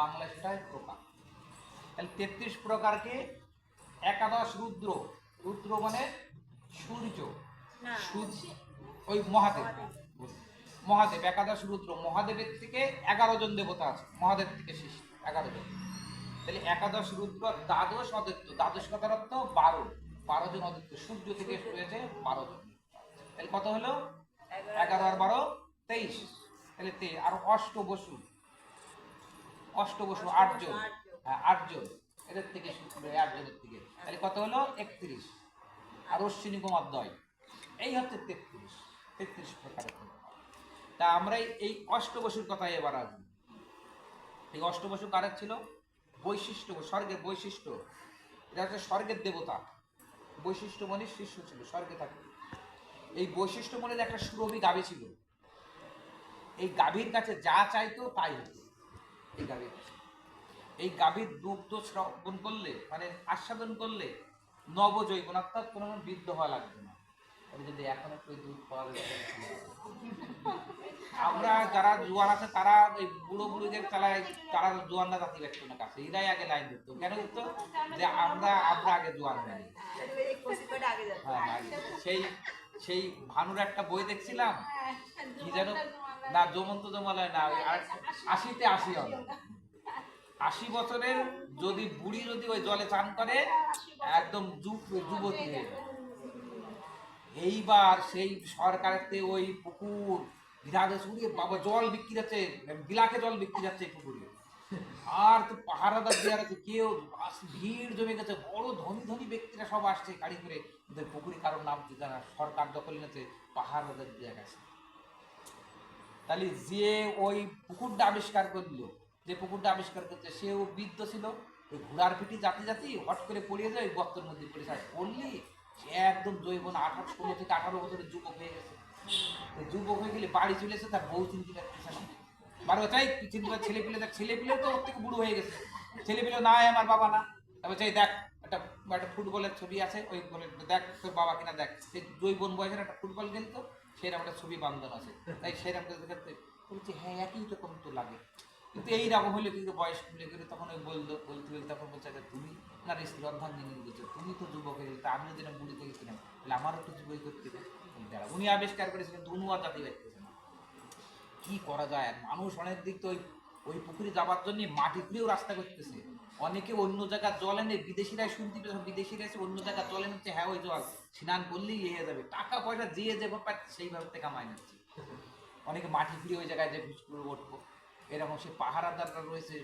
বাংলা সেটাই প্রকার। তাহলে 33 প্রকারকে একাদশ রুদ্র, রুদ্র মানে সূর্য, ওই মহাদেব, মহাদেব একাদশ রুদ্র, মহাদেবের থেকে 11 জন দেবতা আছে, মহাদেব থেকে সৃষ্টি 11 জন। তাহলে একাদশ রুদ্র, দ্বাদশ অদিত্য, দ্বাদশ কথার অর্থ 12 জন অদিত্য, সূর্য থেকে হয়েছে 12 জন। তাহলে কত হলো? 11 আর 12 23। তাহলে আর অষ্টবসু, অষ্টবসু 8 জন, হ্যাঁ 8 জন এদের থেকে সূত্র, 8 জনের থেকে। তাহলে কত হলো? 31। আর অশ্বিনী কুমার দ্বয়, এই হচ্ছে 33 প্রকারের। তা আমরা এই অষ্টবসুর কথায় এবার আসবো। এই অষ্টবসু কারের ছিল? বৈশিষ্ট্য, স্বর্গের বৈশিষ্ট্য, এটা হচ্ছে স্বর্গের দেবতা। বৈশিষ্ট্য মনির শিষ্য ছিল, স্বর্গে থাকে। এই বৈশিষ্ট্য মনির একটা সুরভি গাভী ছিল। এই গাভীর কাছে যা চাইতো তাই হতো। এই গাভীর, এই গাভীর দুগ্ধ শ্রবণ করলে, মানে আস্বাদন করলে নবজৈবন, অর্থাৎ কোনো বৃদ্ধ হওয়া লাগবে না। যদি এখন একটু দুধ পাওয়া যায়, আমরা যারা জোয়ান আছে তারা ওই বুড়ো বুড়িদের চালায়, তারা জোয়ানরা জাতি ব্যক্ত না কাছে, এরাই আগে লাইন দিত। কেন দিত? যে আমরা আগে জোয়ান হয়নি। সেই সেই ভানুর একটা বই দেখছিলাম, কি যেন, না জমন্ত জমালয় না, 80তে 80 হবে, 80 বছরের যদি বুড়ি যদি ওই জলে চান করে একদম যুবতী হয়ে যায়। এইবার সেই সরকারেতে ওই পুকুর বিরাট সুরিয়ে বাবা জল বিক্রি যাচ্ছে, বিলাকে জল বিক্রি যাচ্ছে পুকুরে। আর তো পাহারাদার দেওয়ার আছে, কেউ ভিড় জমে গেছে, বড় ধনী ধনী ব্যক্তিরা সব আসছে গাড়ি করে, কিন্তু পুকুরে কারোর নাম দিতে না, সরকার দখল নিয়েছে, পাহারাদার দেওয়া গেছে। তাহলে যে ওই পুকুরটা আবিষ্কার করলো, যে পুকুরটা আবিষ্কার করছে সেও বৃদ্ধ ছিল, ওই ঘোড়ার পিঠি জাতি জাতি হট করে পড়িয়ে যায়, ওই গর্তের মধ্যে পড়ে যায়। পড়লি সে একদম জৈবন 16 থেকে 18 বছরের যুবক হয়ে গেছে। যুবক হয়ে গেলে বাড়ি চলে এসে তার বউ চিন্তা করতেছে না, বারো চাই চিন্তা, ছেলে পিলে দেখ, ছেলে পিলে তো ওর থেকে বুড়ো হয়ে গেছে, ছেলে পিলে না আমার বাবা না। তারপর চাই দেখ একটা ফুটবলের ছবি আছে, ওই বলে দেখ তোর বাবা কিনা, দেখ সেই জৈবন বয়সের একটা ফুটবল খেলতো, সেরকম একটা ছবি বান্ধব আছে, তাই সেরকম বলছি হ্যাঁ একই রকম তো লাগে। কিন্তু এইরকম হলে কিন্তু বয়স খুলে গেলে তখন ওই বলতে তখন বলছে তুমি না স্ত্রী অর্ধাঙ্গিনী বলছো, তুমি তো যুবক হয়ে গেলে, আমিও যেন বুড়ি থেকে কিনা, তাহলে আমারও তো যুবক করতে হবে। উনি আবিষ্কার করেছেন, কিন্তু উনি আর জাতি ব্যক্তি না। কি করা যায়? মানুষ অনেক দিক তো ওই পুকুরে যাবার জন্য মাটি খুঁড়েও রাস্তা করতেছে, অনেকে অন্য জায়গার জল এনে, বিদেশিরাই শুনতে পেয়েছে, বিদেশিরা এসে অন্য জায়গার জল এনেছে, হ্যাঁ ওই জল স্নান করলেই হয়ে যাবে, টাকা পয়সা যে যেভাবে সেইভাবে কামাই নিচ্ছে। অনেকে মাটি খুঁড়ে ওই জায়গায় যে ঘুষ করে উঠবো, এরকম সে পাহারাদাররা রয়েছে।